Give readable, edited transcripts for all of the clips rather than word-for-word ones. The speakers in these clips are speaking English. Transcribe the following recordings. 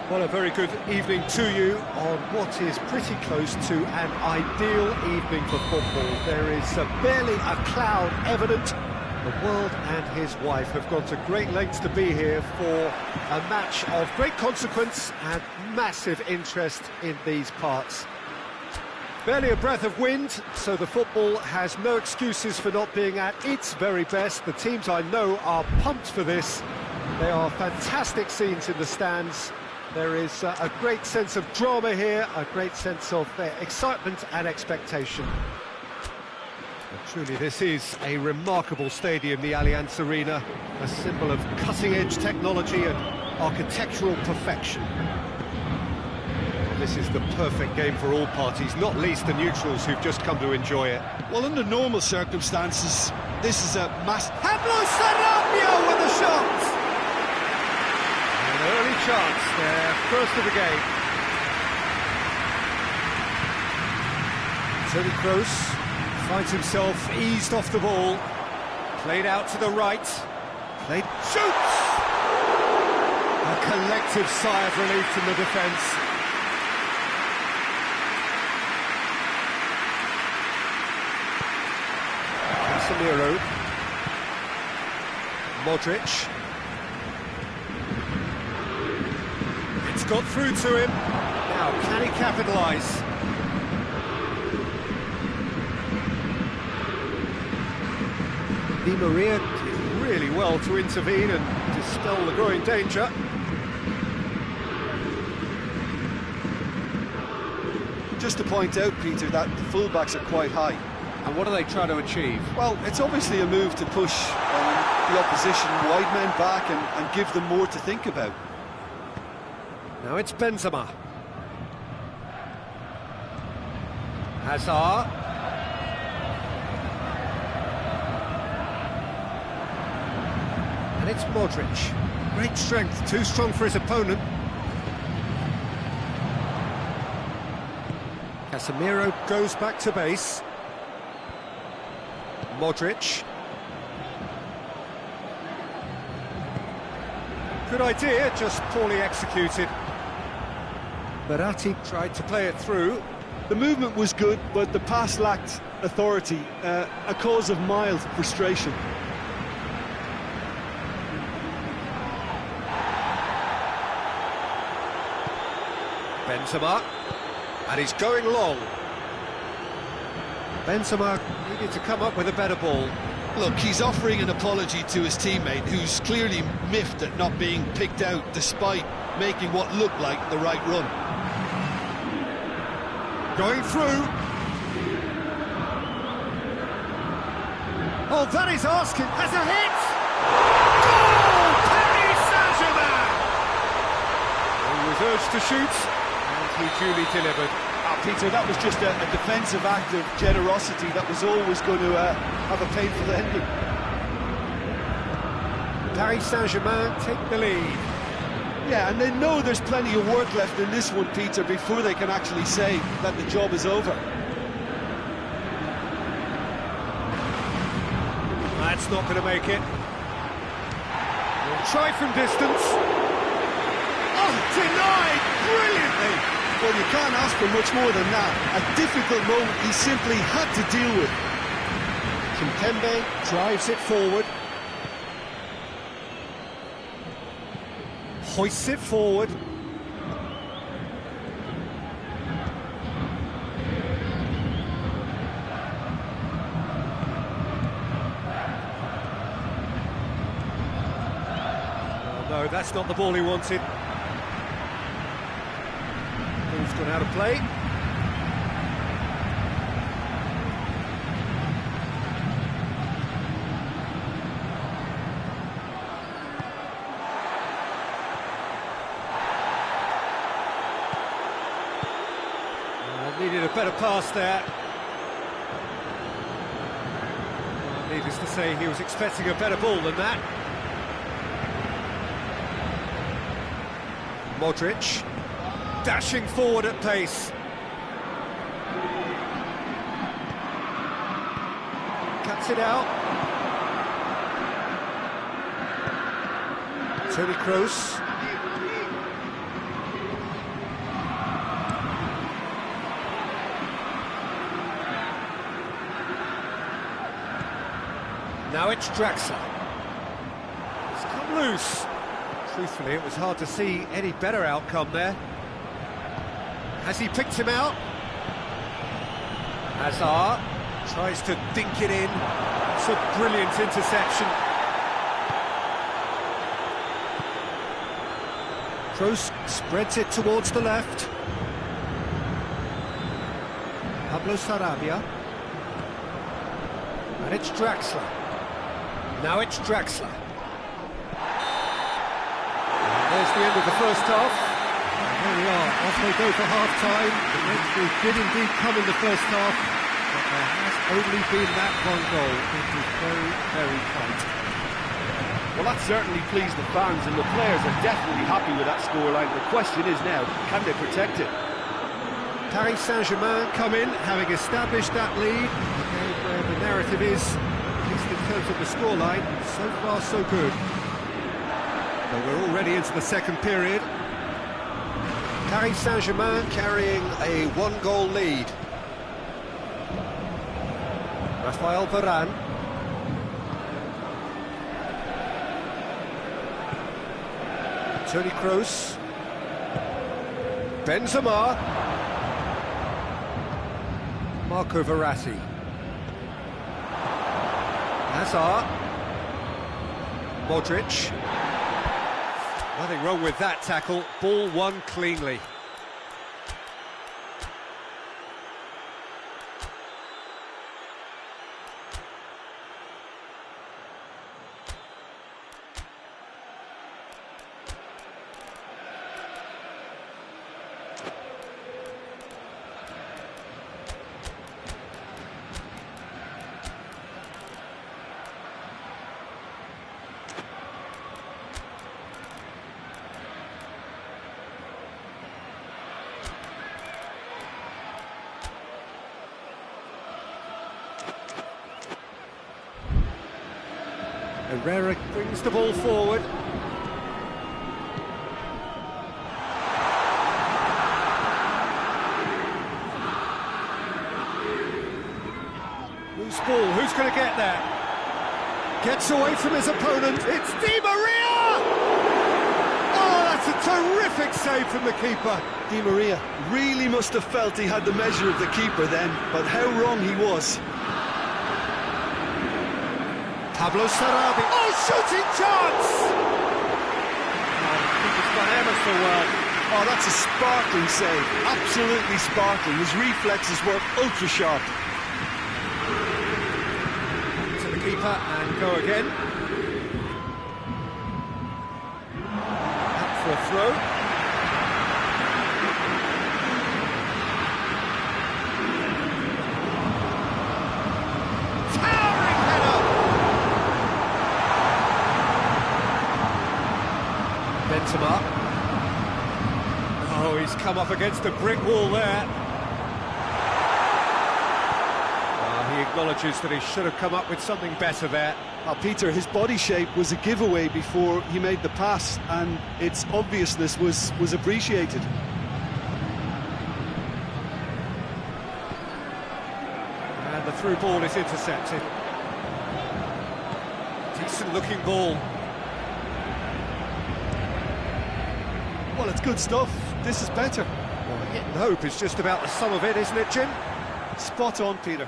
Well, a very good evening to you on what is pretty close to an ideal evening for football. There is barely a cloud evident. The world and his wife have gone to great lengths to be here for a match of great consequence and massive interest in these parts. Barely a breath of wind, so the football has no excuses for not being at its very best. The teams I know are pumped for this. They are fantastic scenes in the stands. There is a great sense of drama here, a great sense of excitement and expectation. And truly, this is a remarkable stadium, the Allianz Arena, a symbol of cutting-edge technology and architectural perfection. This is the perfect game for all parties, not least the neutrals who've just come to enjoy it. Well, under normal circumstances, this is a mass... Pablo Sarabia with the shot! An early chance there, first of the game. Toni Kroos finds himself eased off the ball. Played out to the right. Played... Shoots! A collective sigh of relief from the defence. Casemiro. Modric. It's got through to him. Now, can he capitalise? Di Maria did really well to intervene and dispel the growing danger. Just to point out, Peter, that the fullbacks are quite high. And what are they trying to achieve? Well, it's obviously a move to push the opposition wide men back and give them more to think about. Now it's Benzema. Hazard. And it's Modric. Great strength, too strong for his opponent. Casemiro goes back to base. Modric. Good idea, just poorly executed. Verratti tried to play it through. The movement was good, but the pass lacked authority, a cause of mild frustration. Benzema, and he's going long. Benzema needed to come up with a better ball. Look, he's offering an apology to his teammate, who's clearly miffed at not being picked out despite making what looked like the right run. Going through. Oh, that is asking. Has a hit! Goal! Paris Saint-Germain! He was urged to shoot, and he duly delivered. Peter, that was just a defensive act of generosity that was always going to have a painful ending. Paris Saint-Germain take the lead. Yeah, and they know there's plenty of work left in this one, Peter, before they can actually say that the job is over. That's not going to make it. We'll try from distance. Oh, denied brilliantly. Well, you can't ask for much more than that. A difficult moment he simply had to deal with. Kimpembe drives it forward. Hoists it forward. Oh, no, that's not the ball he wanted. Ball's gone out of play. Needed a better pass there. Well, needless to say, he was expecting a better ball than that. Modric, dashing forward at pace. Cuts it out. Toni Kroos. Now it's Draxler. It's come loose. Truthfully, it was hard to see any better outcome there. Has he picked him out? Hazard tries to dink it in. It's a brilliant interception. Kroos spreads it towards the left. Pablo Sarabia. And it's Draxler. Now it's Draxler. And there's the end of the first half. And here we are, off they go for half-time. The breakthrough did indeed come in the first half, but there has only been that one goal. It was very, very tight. Well, that certainly pleased the fans, and the players are definitely happy with that scoreline. The question is now, can they protect it? Paris Saint-Germain come in, having established that lead. Okay, where the narrative is, at least in terms of the scoreline, so far so good. But we're already into the second period. Paris Saint-Germain carrying a one-goal lead. Raphael Varane. Toni Kroos. Benzema. Marco Verratti. Hazard. Modric. Nothing wrong with that tackle. Ball won cleanly. Herrera brings the ball forward. Loose ball, who's going to get there? Gets away from his opponent, it's Di Maria! Oh, that's a terrific save from the keeper. Di Maria really must have felt he had the measure of the keeper then, but how wrong he was. Pablo Sarabia. Oh, shooting chance! Oh, the keeper's done ever so well. Oh, that's a sparkling save. Absolutely sparkling. His reflexes were ultra sharp. To the keeper and go again. Up for a throw. Benzema. Oh, he's come up against a brick wall there. He acknowledges that he should have come up with something better there. Peter, his body shape was a giveaway before he made the pass, and its obviousness was appreciated. And the through ball is intercepted. Decent looking ball. Well, it's good stuff. This is better. Well, hitting hope is just about the sum of it, isn't it, Jim? Spot on, Peter.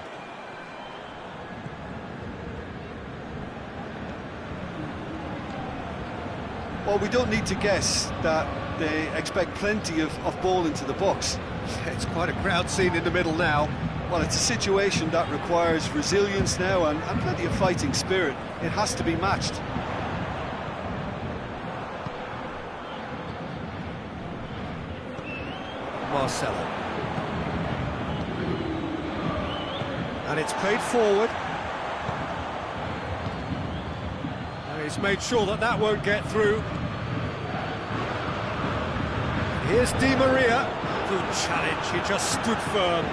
Well, we don't need to guess that they expect plenty of ball into the box. It's quite a crowd scene in the middle now. Well, it's a situation that requires resilience now and plenty of fighting spirit. It has to be matched. Marcelo. And it's played forward. And he's made sure that that won't get through. Here's Di Maria. Good challenge, he just stood firm.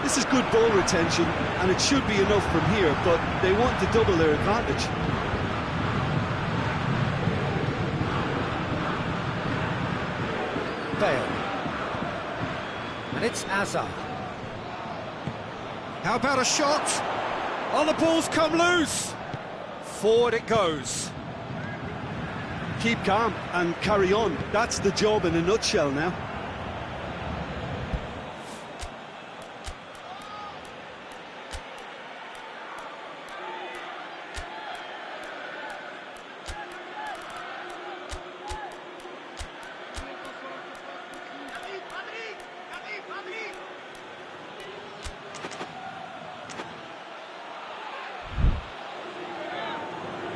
This is good ball retention, and it should be enough from here, but they want to double their advantage. Bale. And it's Hazard. How about a shot? Oh, the ball's come loose! Forward it goes. Keep calm and carry on. That's the job in a nutshell now.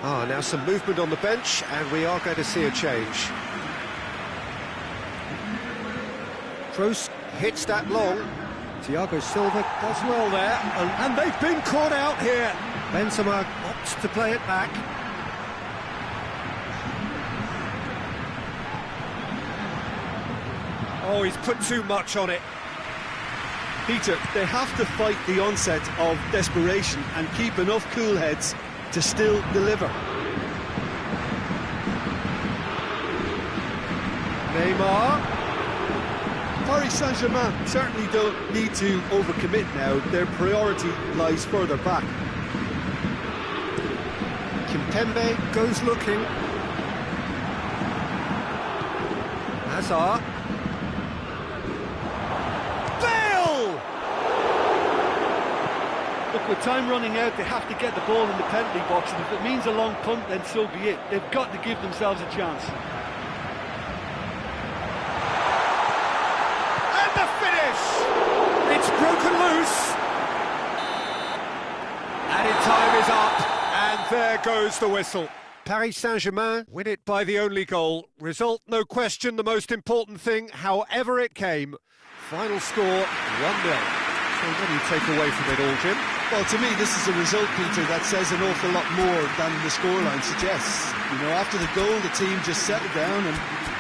Ah, now some movement on the bench, and we are going to see a change. Kroos hits that long. Thiago Silva does well there, and they've been caught out here. Benzema opts to play it back. Oh, he's put too much on it. Peter, they have to fight the onset of desperation and keep enough cool heads to still deliver. Neymar. Paris Saint-Germain certainly don't need to overcommit now. Their priority lies further back. Kimpembe goes looking. Hazard. Look, with time running out, they have to get the ball in the penalty box, and if it means a long punt, then so be it. They've got to give themselves a chance. And the finish! It's broken loose. Added time is up, and there goes the whistle. Paris Saint-Germain win it by the only goal. Result, no question, the most important thing, however it came. Final score, 1-0. So what do you take away from it all, Jim? Well, to me, this is a result, Peter, that says an awful lot more than the scoreline suggests. You know, after the goal, the team just settled down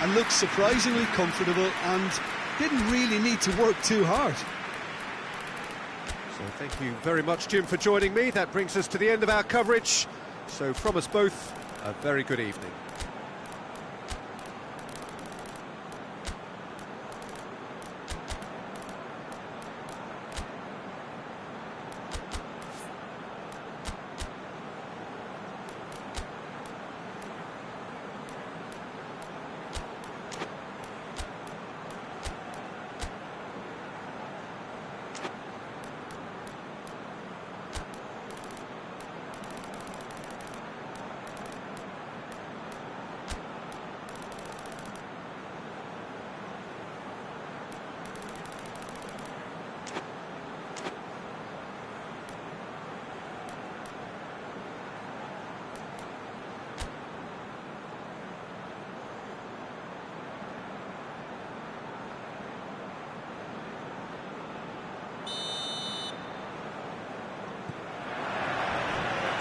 and looked surprisingly comfortable and didn't really need to work too hard. So thank you very much, Jim, for joining me. That brings us to the end of our coverage. So from us both, a very good evening.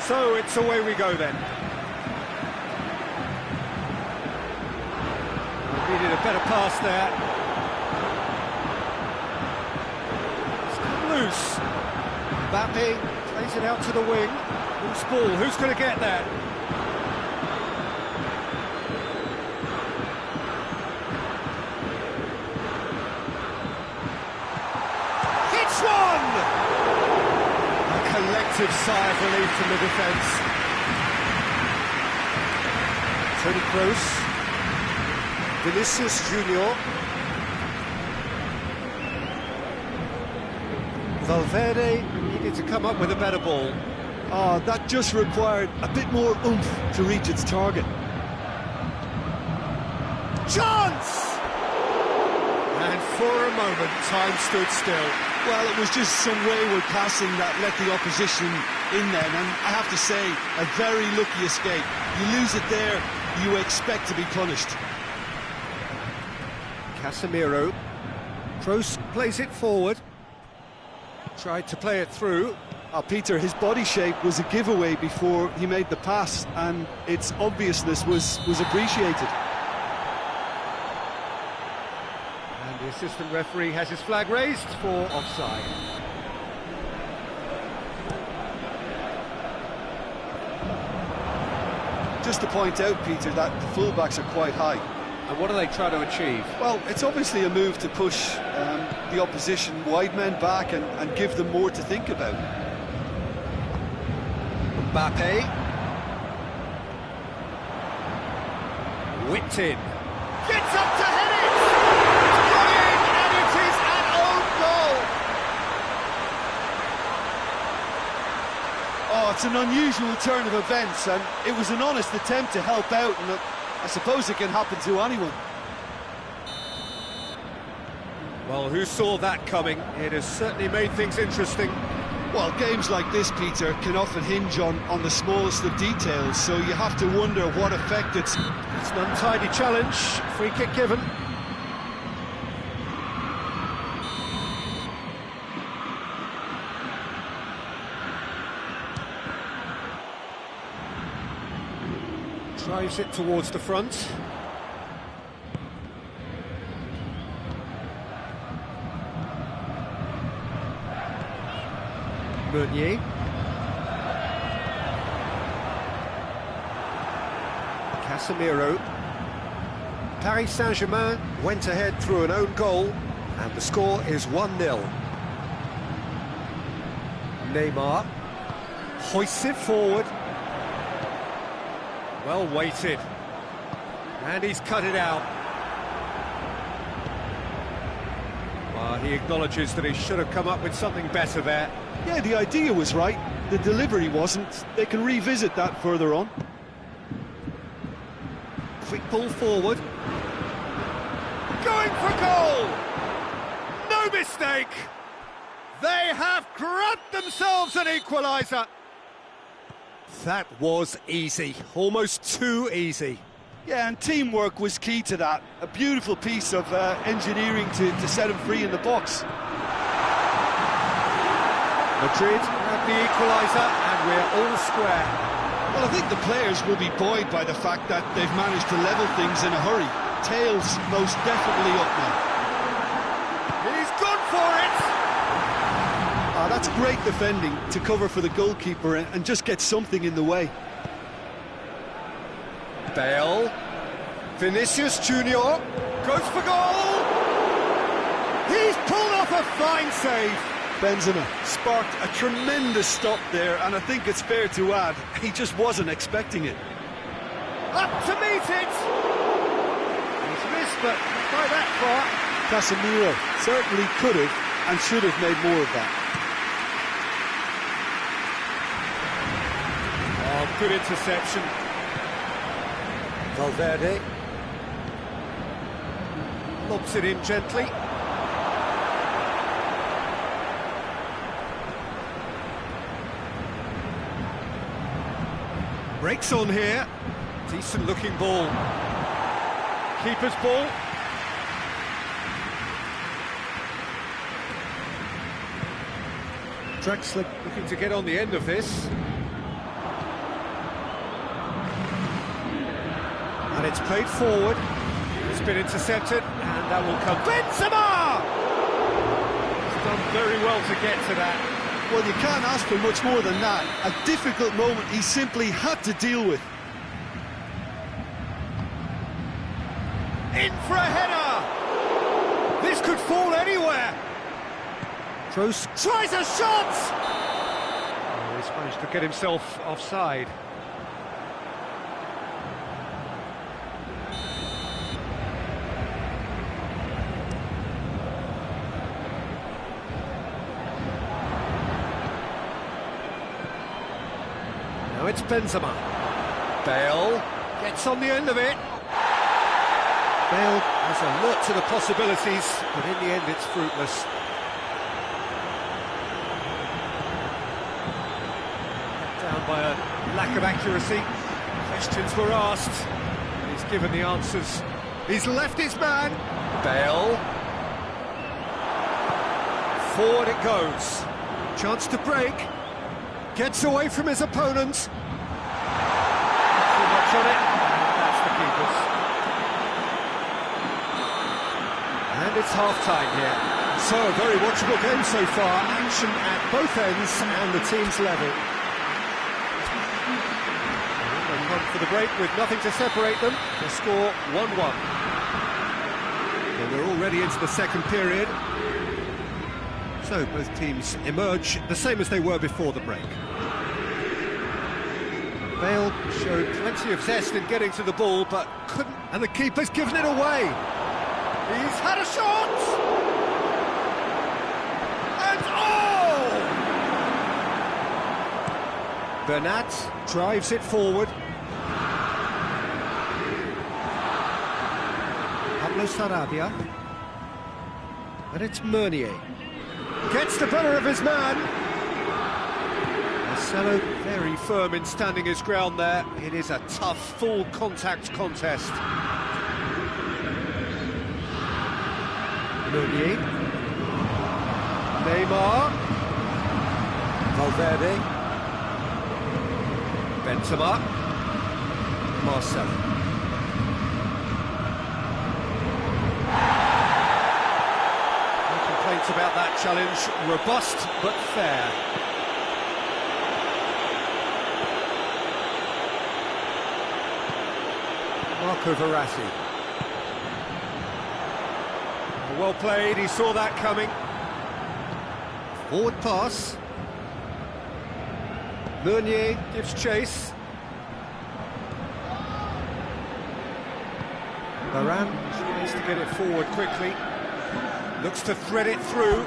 So it's away we go then. Needed a better pass there. It's come loose. Mbappe plays it out to the wing. Loose ball, who's going to get that? Hits one! Collective sigh of relief from the defence. Toni Kroos, Vinicius Junior, Valverde needed to come up with a better ball. Oh, that just required a bit more oomph to reach its target. Chance! And for a moment, time stood still. Well, it was just some wayward passing that let the opposition in then, and I have to say, a very lucky escape. You lose it there, you expect to be punished. Casemiro. Kroos plays it forward. Tried to play it through. Peter, his body shape was a giveaway before he made the pass, and its obviousness was appreciated. And the assistant referee has his flag raised for offside. Just to point out, Peter, that the fullbacks are quite high. And what are they trying to achieve? Well, it's obviously a move to push the opposition wide men back and give them more to think about. Mbappe. Whipped in. Gets up to head it! It's flying, and it is an own goal! Oh, it's an unusual turn of events, and it was an honest attempt to help out, and I suppose it can happen to anyone. Well, who saw that coming? It has certainly made things interesting. Well, games like this, Peter, can often hinge on the smallest of details, so you have to wonder what effect it's... It's an untidy challenge, free kick given. Drives it towards the front. Meunier. Casemiro. Paris Saint-Germain went ahead through an own goal, and the score is 1-0. Neymar hoists it forward. Well weighted. And he's cut it out. He acknowledges that he should have come up with something better there. Yeah, the idea was right, the delivery wasn't. They can revisit that further on. Quick ball forward. Going for goal! No mistake! They have grabbed themselves an equaliser. That was easy, almost too easy. Yeah, and teamwork was key to that. A beautiful piece of engineering to set him free in the box. Madrid have the equaliser, and we're all square. Well, I think the players will be buoyed by the fact that they've managed to level things in a hurry. Tails most definitely up now. He's gone for it! That's great defending to cover for the goalkeeper and just get something in the way. Bale, Vinicius Junior goes for goal! He's pulled off a fine save! Benzema sparked a tremendous stop there, and I think it's fair to add, he just wasn't expecting it. Up to meet it! He's missed, but not by that far. Casemiro certainly could have and should have made more of that. Oh, good interception. Valverde lobs it in gently. Breaks on here. Decent looking ball. Keeper's ball. Draxler looking to get on the end of this. And it's played forward. It's been intercepted, and that will come. Benzema! He's done very well to get to that. Well, you can't ask for much more than that. A difficult moment he simply had to deal with. In for a header! This could fall anywhere! Tries a shot! Oh, he's managed to get himself offside. Now it's Benzema. Bale gets on the end of it. Bale has alert to the possibilities, but in the end it's fruitless. Let down by a lack of accuracy. Questions were asked, and he's given the answers. He's left his man. Bale. Forward it goes. Chance to break. Gets away from his opponent. Too much on it. That's the keeper's. And it's half-time here. So, a very watchable game so far. Action at both ends and the team's level. And they come for the break with nothing to separate them. The score 1-1. And we're already into the second period. So, both teams emerge the same as they were before the break. Bale showed plenty of zest in getting to the ball, but couldn't, and the keeper's given it away. He's had a shot! And oh! Bernat drives it forward. Pablo Sarabia. And it's Meunier. Gets the better of his man. Marcelo very firm in standing his ground there. It is a tough, full contact contest. Meunier. Neymar. Valverde. Benzema. Marcelo. About that challenge, robust but fair. Marco Verratti. Well played, he saw that coming. Forward pass. Meunier gives chase. Aram tries to get it forward quickly. Looks to thread it through.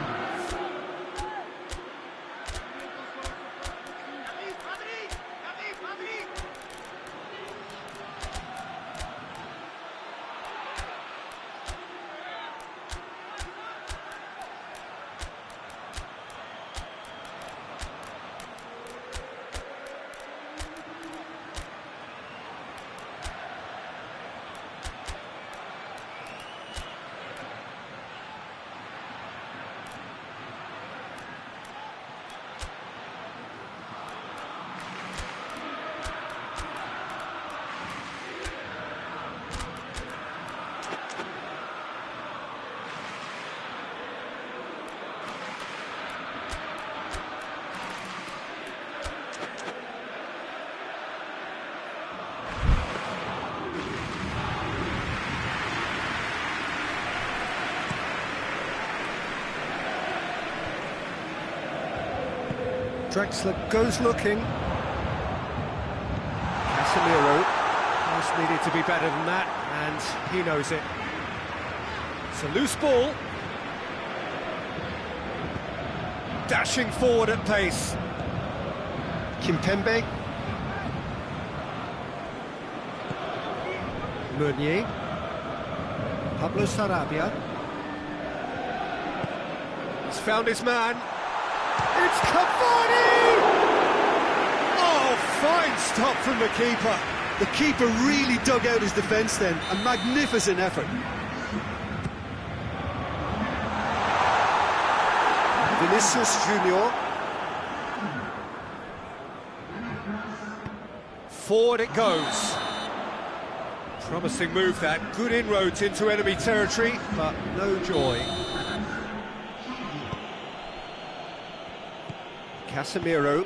Drexler goes looking. Casemiro just needed to be better than that, and he knows it. It's a loose ball. Dashing forward at pace. Kimpembe. Meunier. Pablo Sarabia. He's found his man. It's Cavani! Oh, fine stop from the keeper. The keeper really dug out his defence then. A magnificent effort. Vinicius Junior. Forward it goes. Promising move that. Good inroads into enemy territory, but no joy. Casemiro.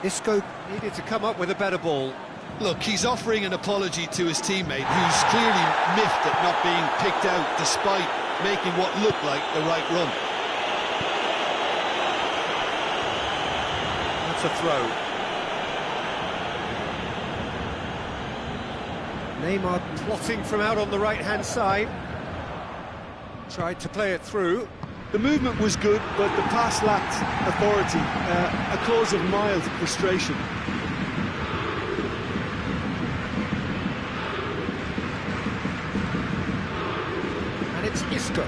Isco needed to come up with a better ball. Look, he's offering an apology to his teammate, who's clearly miffed at not being picked out despite making what looked like the right run. That's a throw. Neymar plotting from out on the right-hand side. Tried to play it through. The movement was good, but the pass lacked authority, a cause of mild frustration. And it's Isco.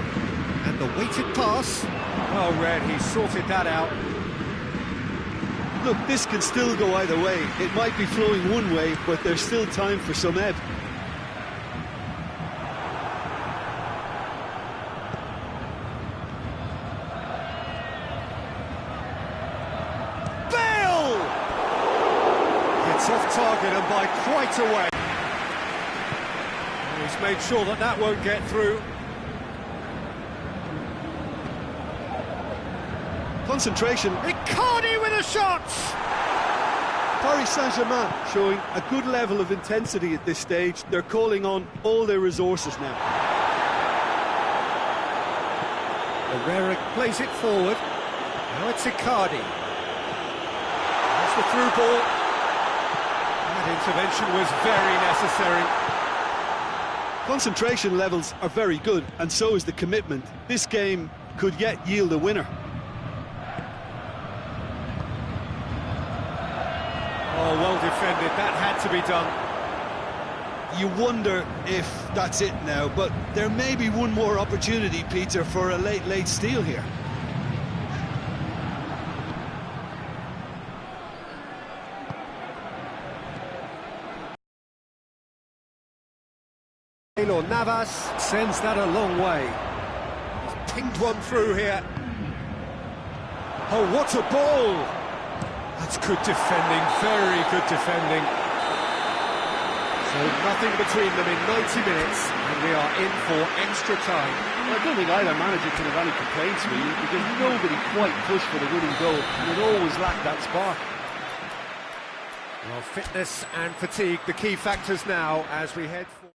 And the weighted pass. Well read, he sorted that out. Look, this can still go either way. It might be flowing one way, but there's still time for some ebb. Off target and by quite a way. And he's made sure that that won't get through. Concentration. Icardi with a shot! Paris Saint-Germain showing a good level of intensity at this stage. They're calling on all their resources now. Herrera plays it forward. Now it's Icardi. That's the through ball. That intervention was very necessary. Concentration levels are very good, and so is the commitment. This game could yet yield a winner. Oh, well defended. That had to be done. You wonder if that's it now, but there may be one more opportunity, Peter, for a late steal here. Keylor Navas sends that a long way. He's pinged one through here. Oh, what a ball! That's good defending, very good defending. So nothing between them in 90 minutes, and we are in for extra time. I don't think either manager can have any complaints really, because nobody quite pushed for the winning goal, and it always lacked that spark. Well, fitness and fatigue, the key factors now as we head for...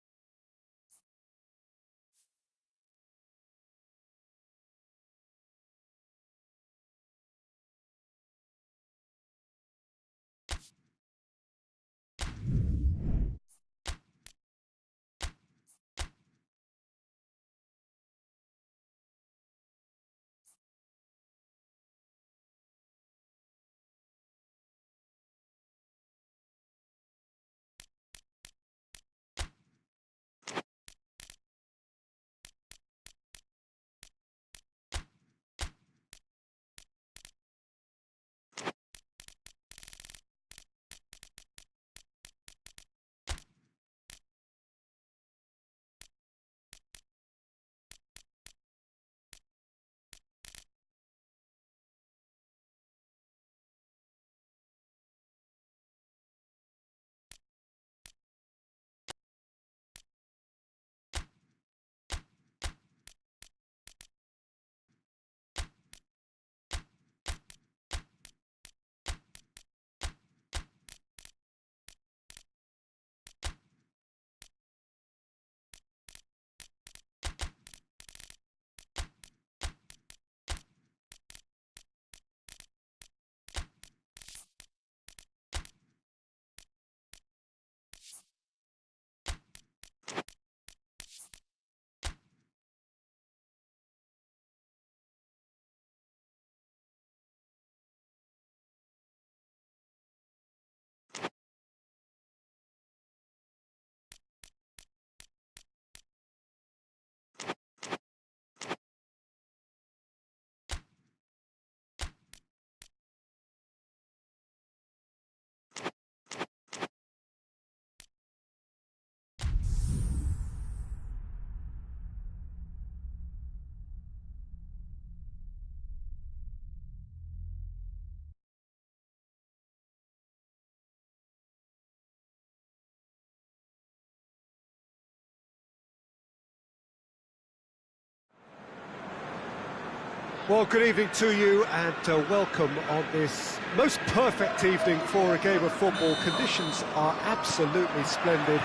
Well, good evening to you and welcome on this most perfect evening for a game of football. Conditions are absolutely splendid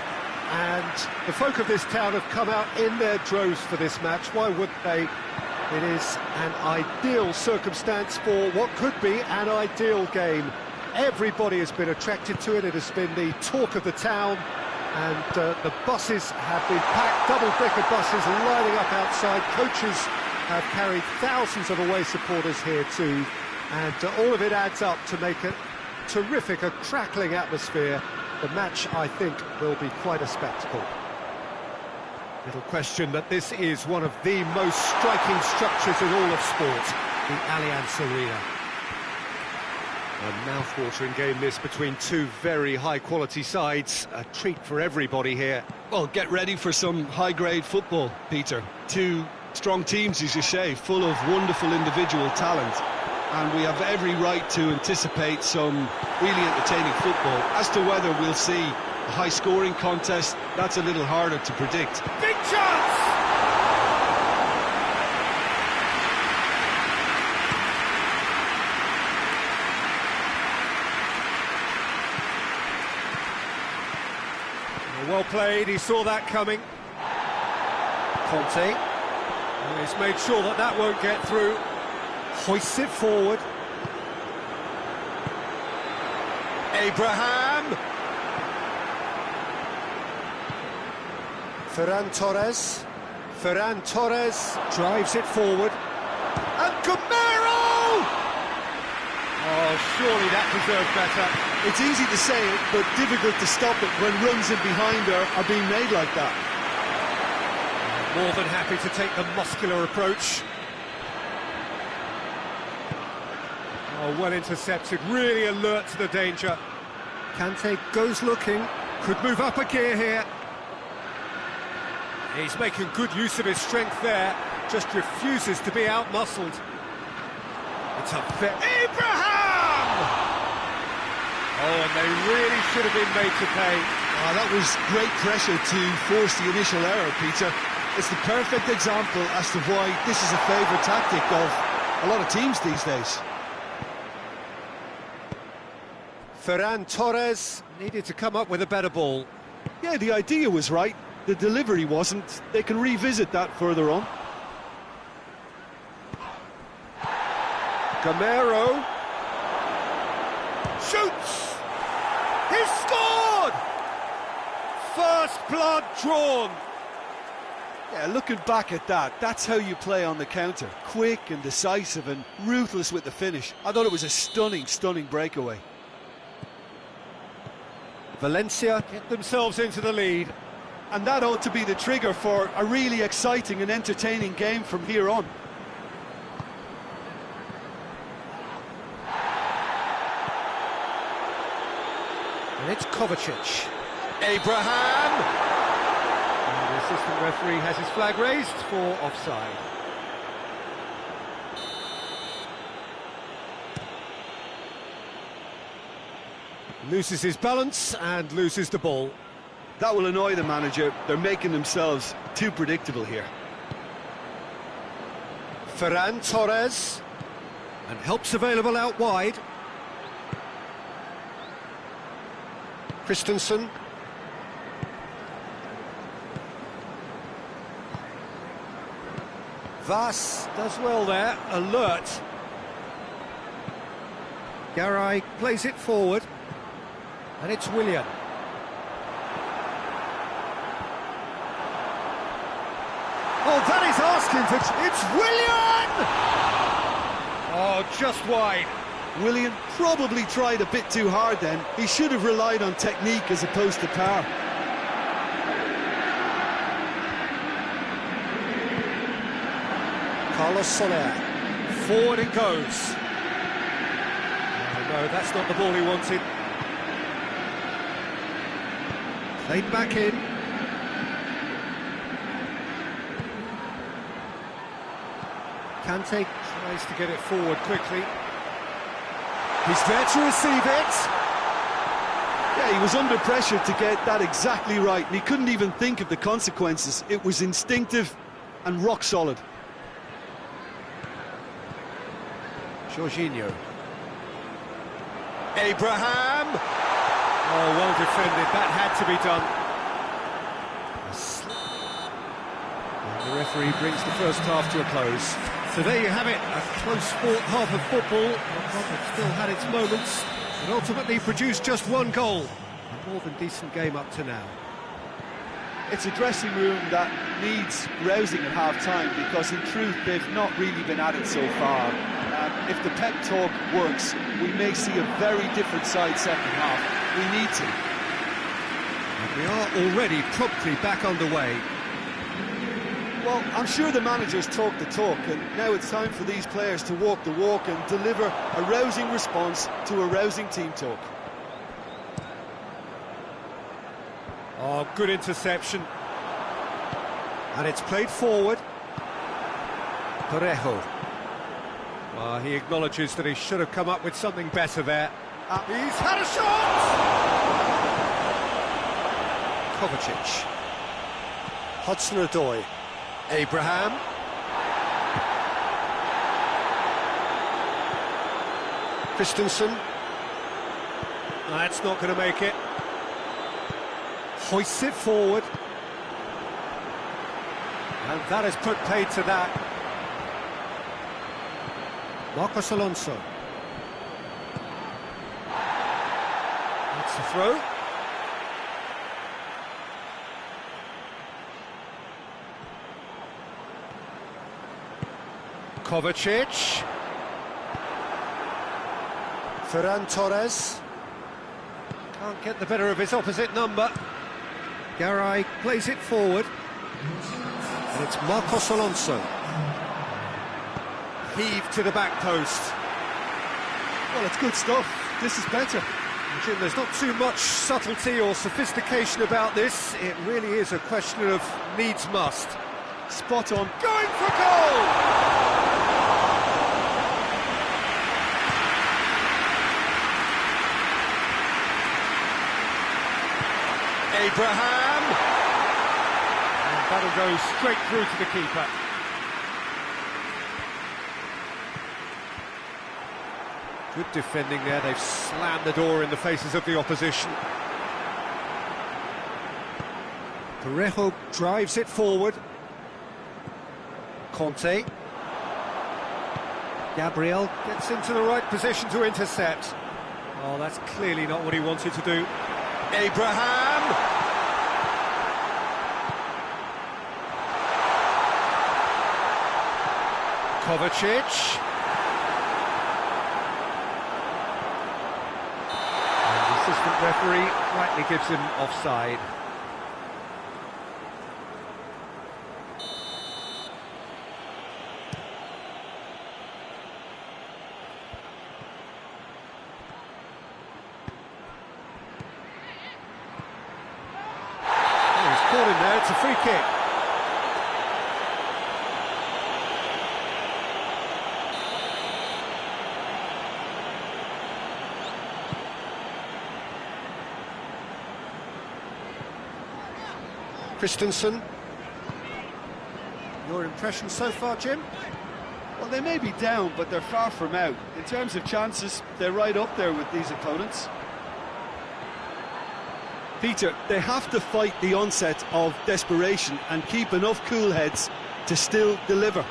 and the folk of this town have come out in their droves for this match. Why wouldn't they? It is an ideal circumstance for what could be an ideal game. Everybody has been attracted to it. It has been the talk of the town and the buses have been packed, double-decker buses lining up outside. Coaches have carried thousands of away supporters here too, and all of it adds up to make a terrific, a crackling atmosphere. The match, I think, will be quite a spectacle. Little question that this is one of the most striking structures in all of sport, the Allianz Arena. A mouth-watering game this between two very high-quality sides, a treat for everybody here. Well, get ready for some high-grade football, Peter. Two strong teams, as you say, full of wonderful individual talent, and we have every right to anticipate some really entertaining football. As to whether we'll see a high-scoring contest, that's a little harder to predict. Big chance! Well played, he saw that coming. Conte. And he's made sure that that won't get through. Hoists it forward. Abraham. Ferran Torres. Ferran Torres drives it forward. And Gamero! Oh, surely that deserved better. It's easy to say it, but difficult to stop it when runs in behind are being made like that. More than happy to take the muscular approach. Oh, well intercepted, really alert to the danger. Kante goes looking, could move up a gear here. He's making good use of his strength there, just refuses to be out-muscled. It's a fair... Abraham! Oh, and they really should have been made to pay. Oh, that was great pressure to force the initial error, Peter. It's the perfect example as to why this is a favourite tactic of a lot of teams these days. Ferran Torres needed to come up with a better ball. Yeah, the idea was right, the delivery wasn't. They can revisit that further on. Gamero shoots! He's scored! First blood drawn. Yeah, looking back at that, that's how you play on the counter. Quick and decisive and ruthless with the finish. I thought it was a stunning, stunning breakaway. Valencia get themselves into the lead. And that ought to be the trigger for a really exciting and entertaining game from here on. And it's Kovacic. Abraham! And the assistant referee has his flag raised for offside. Loses his balance and loses the ball. That will annoy the manager. They're making themselves too predictable here. Ferran Torres. And help's available out wide. Christensen. Vas does well there, alert. Garay plays it forward. And it's Willian. Oh, that is asking for... It's Willian! Oh, just wide. Willian probably tried a bit too hard then. He should have relied on technique as opposed to power. Carlos Soler. Forward it goes. Oh, no, that's not the ball he wanted. Played back in. Kante tries to get it forward quickly. He's there to receive it. Yeah, he was under pressure to get that exactly right, and he couldn't even think of the consequences. It was instinctive and rock solid. Jorginho. Abraham! Oh, well defended, that had to be done. And the referee brings the first half to a close. So there you have it, a close sport half of football. It still had its moments, but ultimately produced just one goal. A more than decent game up to now. It's a dressing room that needs rousing at half-time because in truth they've not really been at it so far. If the pep talk works, we may see a very different side second half. We need to. And we are already promptly back underway. Well, I'm sure the managers talk the talk, and now it's time for these players to walk the walk and deliver a rousing response to a rousing team talk. Oh, good interception. And it's played forward. Parejo. Well, he acknowledges that he should have come up with something better there. He's had a shot! Kovacic. Hudson-Odoi. Abraham. Christensen. That's not going to make it. Hoists it forward. And that has put paid to that. Marcos Alonso. That's the throw. Kovacic. Ferran Torres. Can't get the better of his opposite number. Garay plays it forward. And it's Marcos Alonso. Heave to the back post. Well, it's good stuff. This is better. Jim, there's not too much subtlety or sophistication about this. It really is a question of needs must. Spot on. Going for goal! Abraham! And that'll go straight through to the keeper. Good defending there, they've slammed the door in the faces of the opposition. Parejo drives it forward. Conte. Gabriel gets into the right position to intercept. Oh, that's clearly not what he wanted to do. Abraham! Kovacic. And the assistant referee rightly gives him offside. Oh, he's caught him there, it's a free kick. Christensen. Your impression so far, Jim? Well, they may be down, but they're far from out. In terms of chances, they're right up there with these opponents. Peter, they have to fight the onset of desperation and keep enough cool heads to still deliver.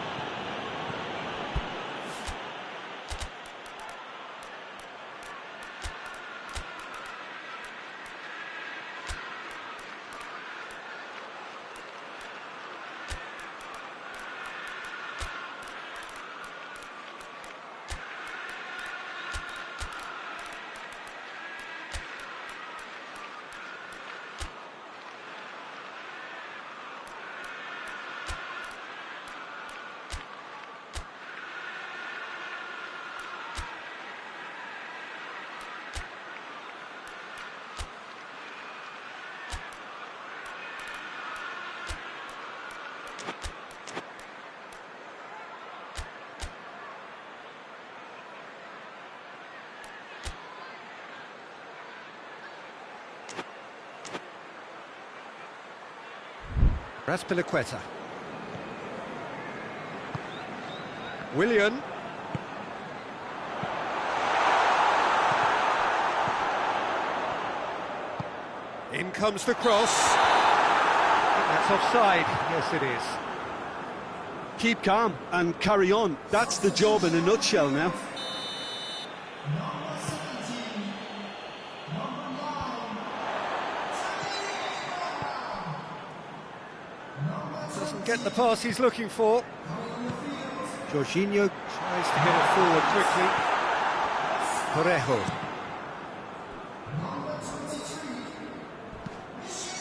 Raspilicueta. Willian. In comes the cross. That's offside. Yes, it is. Keep calm and carry on. That's the job in a nutshell now. Doesn't get the pass he's looking for. Jorginho tries to get it forward quickly. Parejo.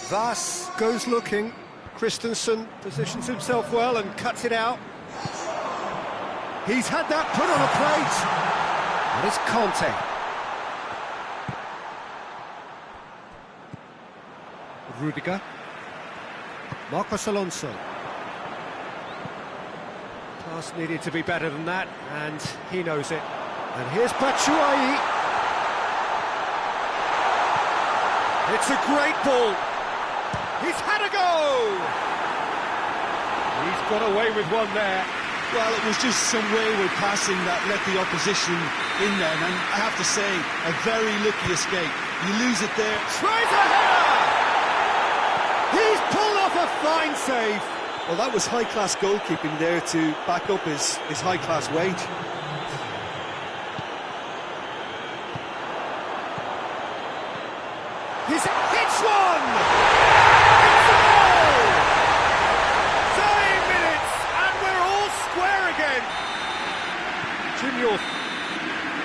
Vas goes looking. Christensen positions himself well and cuts it out. He's had that put on a plate. And it's Conte. Rudiger. Marcos Alonso. Pass needed to be better than that, and he knows it. And here's Batshuayi. It's a great ball. He's had a go! He's got away with one there. Well, it was just some wayward passing that let the opposition in then, and I have to say, a very lucky escape. You lose it there. Tries a header! He's pulled off a fine save. Well, that was high-class goalkeeping there to back up his high-class wage. Hits one! It's a goal! 9 minutes, and we're all square again. Jim,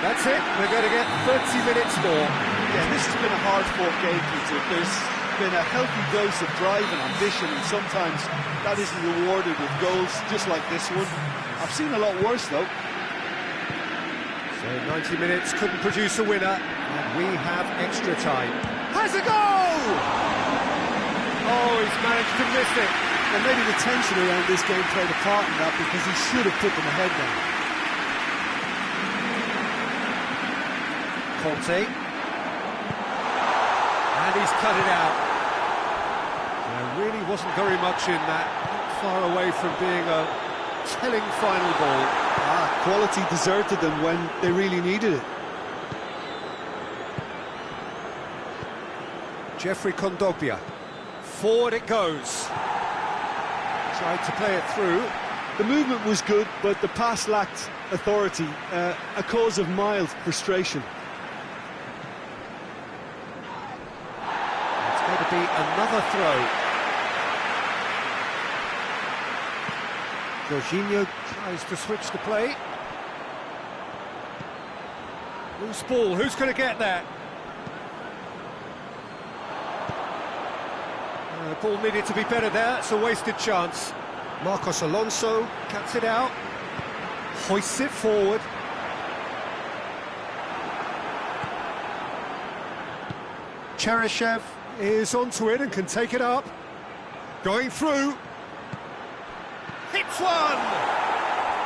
that's it. We're going to get 30 minutes more. Yeah, this has been a hard-fought game, Peter. There's been a healthy dose of drive and ambition, and sometimes that isn't rewarded with goals, just like this one. I've seen a lot worse, though. So 90 minutes couldn't produce a winner, and we have extra time. Has a goal! Oh, he's managed to miss it. And maybe the tension around this game played a part in that, because he should have put them ahead now. Conte. And he's cut it out. There really wasn't very much in that, not far away from being a telling final ball. Quality deserted them when they really needed it. Jeffrey Kondogbia. Forward it goes. Tried to play it through. The movement was good, but the pass lacked authority, a cause of mild frustration. It's going to be another throw. Jorginho tries to switch the play. Loose ball, who's going to get that? The ball needed to be better there, it's a wasted chance. Marcos Alonso cuts it out, hoists it forward. Cheryshev is onto it and can take it up. Going through. Hits one!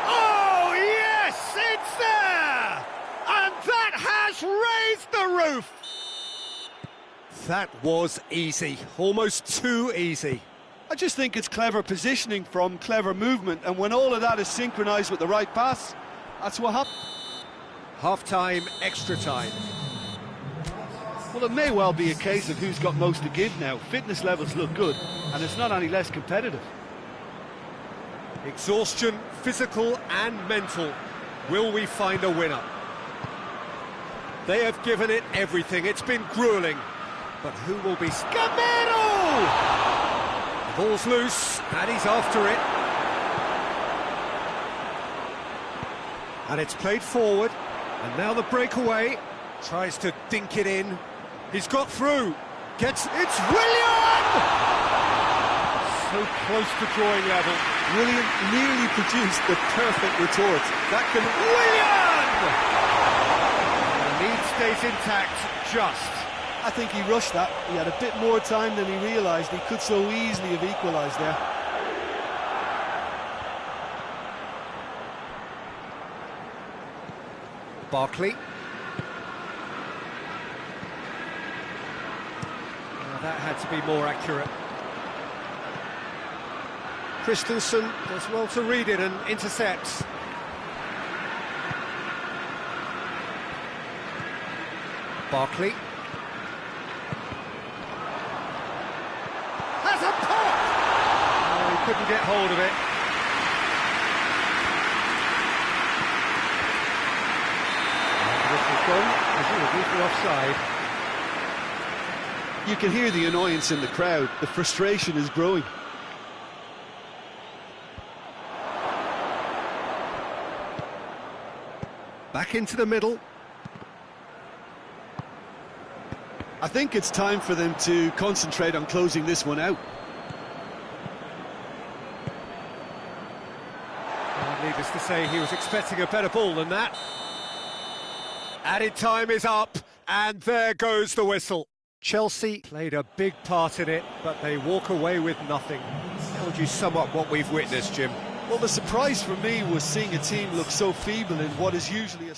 Oh, yes, it's there! And that has raised the roof! That was easy, almost too easy. I just think it's clever positioning from clever movement, and when all of that is synchronised with the right pass, that's what happened. Half-time, extra time. Well, it may well be a case of who's got most to give now. Fitness levels look good, and it's not any less competitive. Exhaustion, physical and mental. Will we find a winner? They have given it everything. It's been gruelling. But who will be... Scamero! The ball's loose, and he's after it. And it's played forward, and now the breakaway. Tries to dink it in. He's got through. It's William! So close to drawing level. William nearly produced the perfect retort. That can... William! The lead stays intact, just. I think he rushed that. He had a bit more time than he realised. He could so easily have equalised there. Barkley. That had to be more accurate. Christensen does well to read it and intercepts. Barkley. Has a pop! Oh, he couldn't get hold of it. And this is gone, presumably for offside. You can hear the annoyance in the crowd. The frustration is growing. Back into the middle. I think it's time for them to concentrate on closing this one out. Well, needless to say, he was expecting a better ball than that. Added time is up, and there goes the whistle. Chelsea played a big part in it, but they walk away with nothing. How would you sum up what we've witnessed, Jim? Well, the surprise for me was seeing a team look so feeble in what is usually a...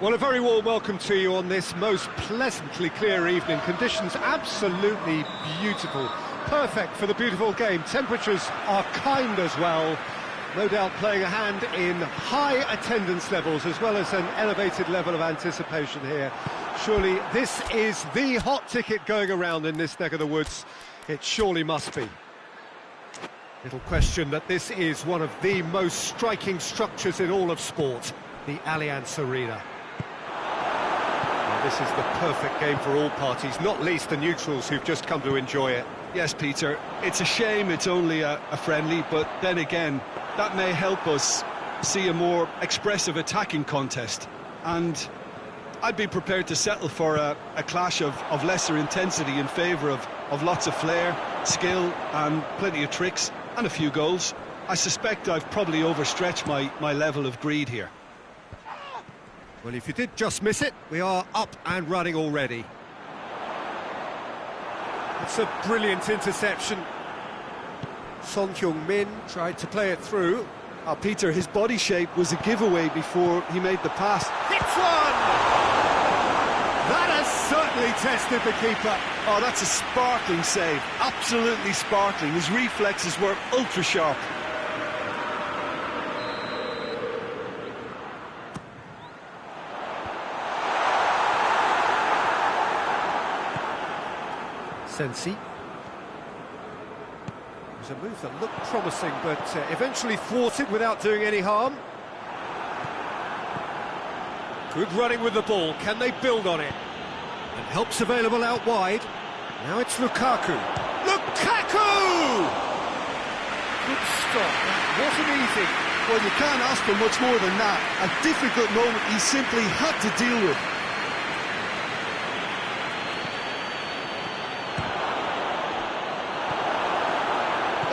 Well, a very warm welcome to you on this most pleasantly clear evening. Conditions absolutely beautiful. Perfect for the beautiful game. Temperatures are kind as well. No doubt playing a hand in high attendance levels as well as an elevated level of anticipation here. Surely this is the hot ticket going around in this neck of the woods. It surely must be. Little question that this is one of the most striking structures in all of sport, the Allianz Arena. This is the perfect game for all parties, not least the neutrals who've just come to enjoy it. Yes, Peter, it's a shame it's only a friendly, but then again, that may help us see a more expressive attacking contest. And I'd be prepared to settle for a clash of lesser intensity in favour of lots of flair, skill and plenty of tricks and a few goals. I suspect I've probably overstretched my level of greed here. Well, if you did just miss it, we are up and running already. It's a brilliant interception. Son Heung-min tried to play it through. Oh, Peter, his body shape was a giveaway before he made the pass. Hits one! That has certainly tested the keeper. Oh, that's a sparkling save. Absolutely sparkling. His reflexes were ultra sharp. Sensi. It was a move that looked promising, but eventually thwarted without doing any harm. Good running with the ball. Can they build on it? And help's available out wide. Now it's Lukaku. Lukaku! Good stop. That wasn't easy. Well, you can't ask for much more than that. A difficult moment he simply had to deal with.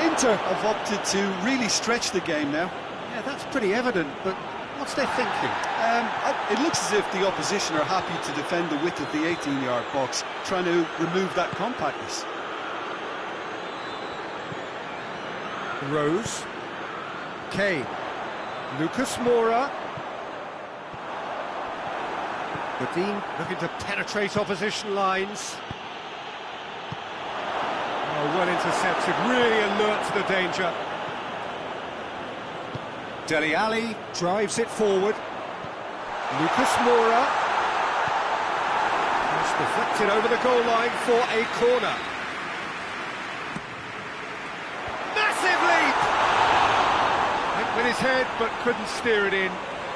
Inter have opted to really stretch the game now. Yeah, that's pretty evident, but what's their thinking? It looks as if the opposition are happy to defend the width of the 18-yard box, trying to remove that compactness. Rose. Kane. Lucas Moura. Godin looking to penetrate opposition lines. Oh, well intercepted, really alert to the danger. Dele Alli drives it forward. Lucas Moura has deflected over the goal line for a corner. Massive leap! Went with his head but couldn't steer it in.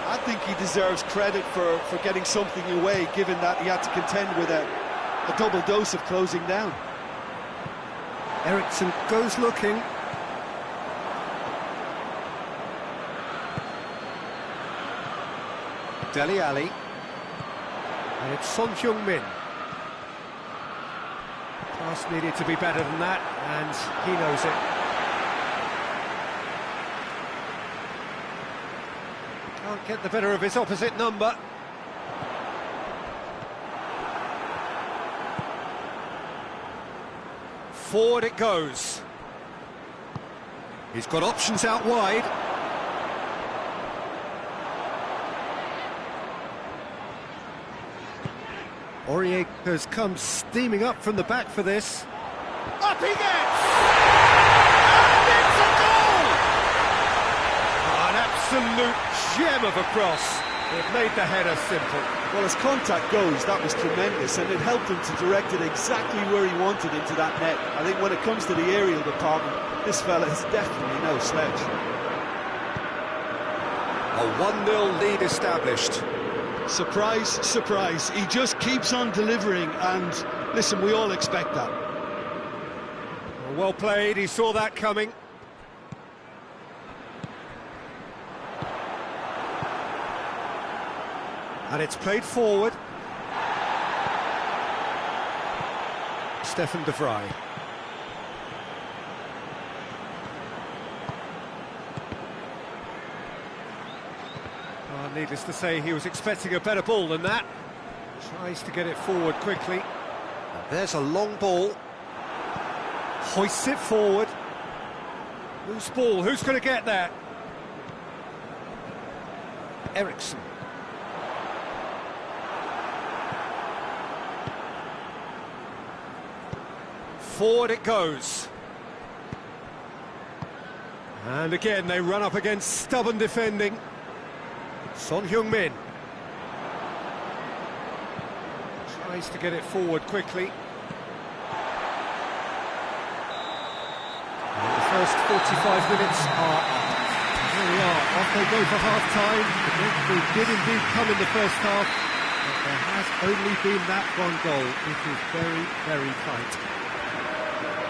I think he deserves credit for getting something away, given that he had to contend with a double dose of closing down. Eriksson goes looking. Dele Alli. And it's Son Heung-min. Pass needed to be better than that, and he knows it. Can't get the better of his opposite number. Forward it goes. He's got options out wide. Aurier has come steaming up from the back for this. Up he gets! And it's a goal! An absolute gem of a cross. It made the header simple. Well, as contact goes, that was tremendous, and it helped him to direct it exactly where he wanted into that net. I think when it comes to the aerial department, this fella is definitely no sledge. A 1-0 lead established. Surprise, surprise. He just keeps on delivering, and listen, we all expect that. Well played, he saw that coming. And it's played forward. Stefan de Vrij. Needless to say, he was expecting a better ball than that. Tries to get it forward quickly. And there's a long ball. Hoists it forward. Loose ball, who's going to get that? Eriksson. Forward it goes. And again, they run up against stubborn defending. Son Heung-min tries to get it forward quickly. And the first 45 minutes are up. Here we are, off they go for half-time. The breakthrough did indeed come in the first half, but there has only been that one goal. It is very, very tight.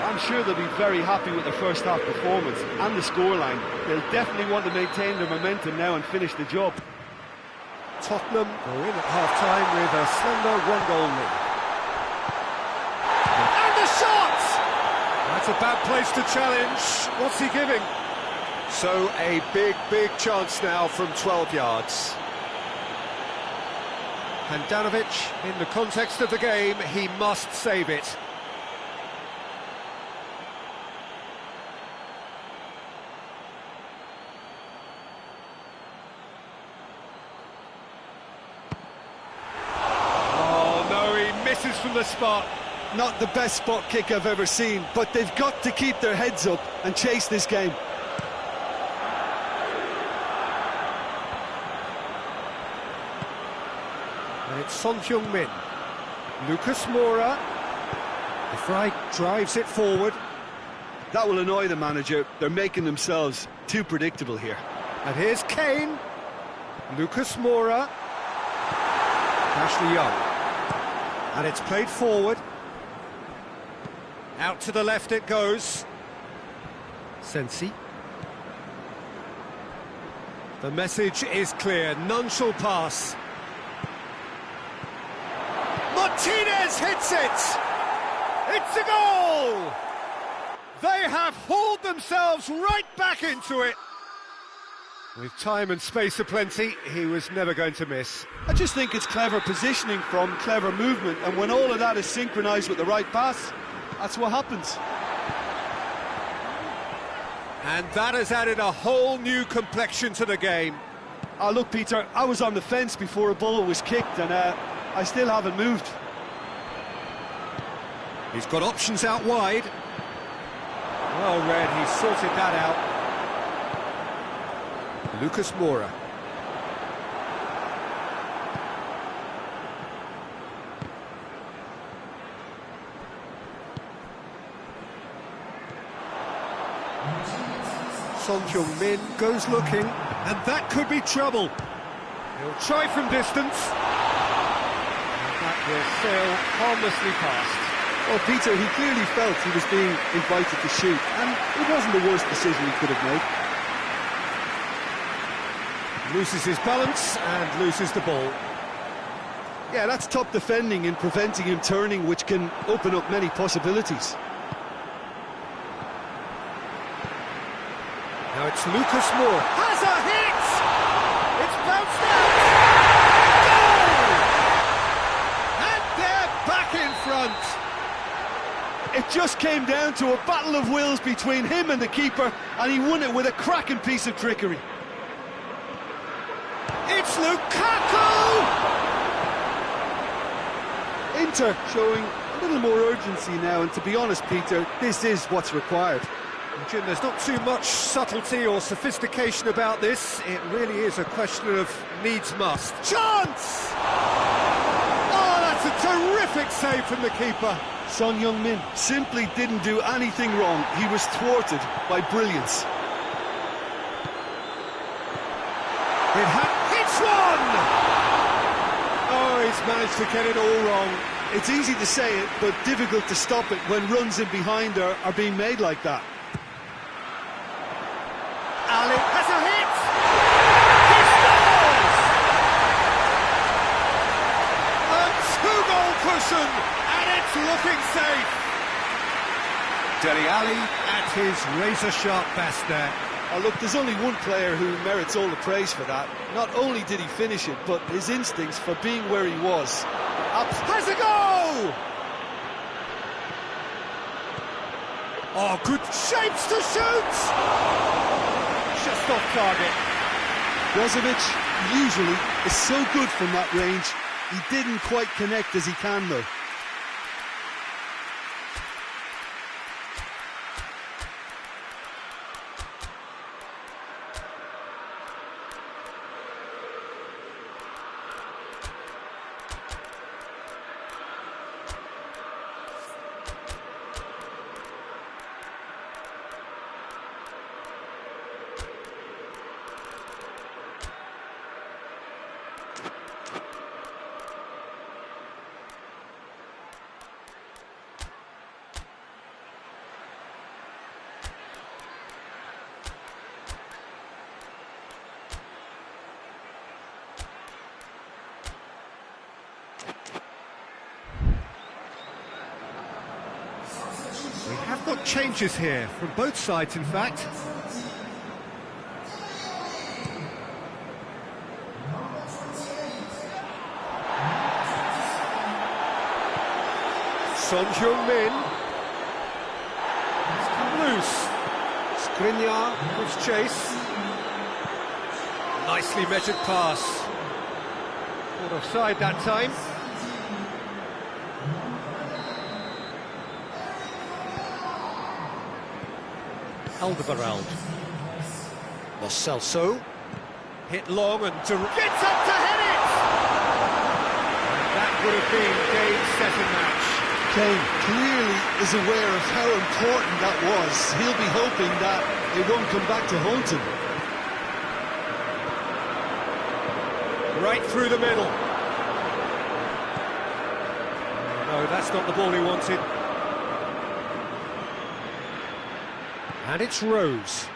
I'm sure they'll be very happy with their first half performance and the scoreline. They'll definitely want to maintain their momentum now and finish the job. Tottenham go in at half-time with a slender one-goal lead. And the shot! That's a bad place to challenge. What's he giving? So a big, big chance now from 12 yards. Handanovic, in the context of the game, he must save it. Misses from the spot. Not the best spot kick I've ever seen, but they've got to keep their heads up and chase this game. And it's Son Heung-min. Lucas Moura. The Fry drives it forward. That will annoy the manager. They're making themselves too predictable here. And here's Kane. Lucas Moura. Ashley Young. And it's played forward. Out to the left it goes. Sensi. The message is clear. None shall pass. Martinez hits it! It's a goal! They have hauled themselves right back into it. With time and space aplenty, he was never going to miss. I just think it's clever positioning from clever movement, and when all of that is synchronised with the right pass, that's what happens. And that has added a whole new complexion to the game. Look, Peter, I was on the fence before a ball was kicked, and I still haven't moved. He's got options out wide. Well read, he sorted that out. Lucas Moura. Son Heung-min goes looking, and that could be trouble. He'll try from distance. And that will sail harmlessly past. Well, Peter, he clearly felt he was being invited to shoot, and it wasn't the worst decision he could have made. Loses his balance and loses the ball. Yeah, that's top defending and preventing him turning, which can open up many possibilities. Now it's Lucas Moura. Has a hit! It's bounced out! Goal! And they're back in front! It just came down to a battle of wills between him and the keeper, and he won it with a cracking piece of trickery. It's Lukaku! Inter showing a little more urgency now, and to be honest, Peter, this is what's required. Jim, there's not too much subtlety or sophistication about this. It really is a question of needs must. Chance! Oh, that's a terrific save from the keeper. Son Heung-min simply didn't do anything wrong. He was thwarted by brilliance. Hits one! Oh, he's managed to get it all wrong. It's easy to say it, but difficult to stop it when runs in behind are being made like that. Ali has a hit! He scores! A two-goal cushion, and it's looking safe. Dele Alli at his razor-sharp best there. Oh, look, there's only one player who merits all the praise for that. Not only did he finish it, but his instincts for being where he was. Has a go! Oh, good shapes to shoot! Just off target. Brozovic usually is so good from that range. He didn't quite connect as he can, though. We have got changes here, from both sides in fact. Son Heung-min. It's come loose. Skriniar gives chase. Nicely measured pass. Caught offside that time. Alderweireld. Lo Celso. Hit long and gets up to head it! That would have been game, set and match. Kane clearly is aware of how important that was. He'll be hoping that it won't come back to haunt him. Right through the middle. No, that's not the ball he wanted. And it's Rose.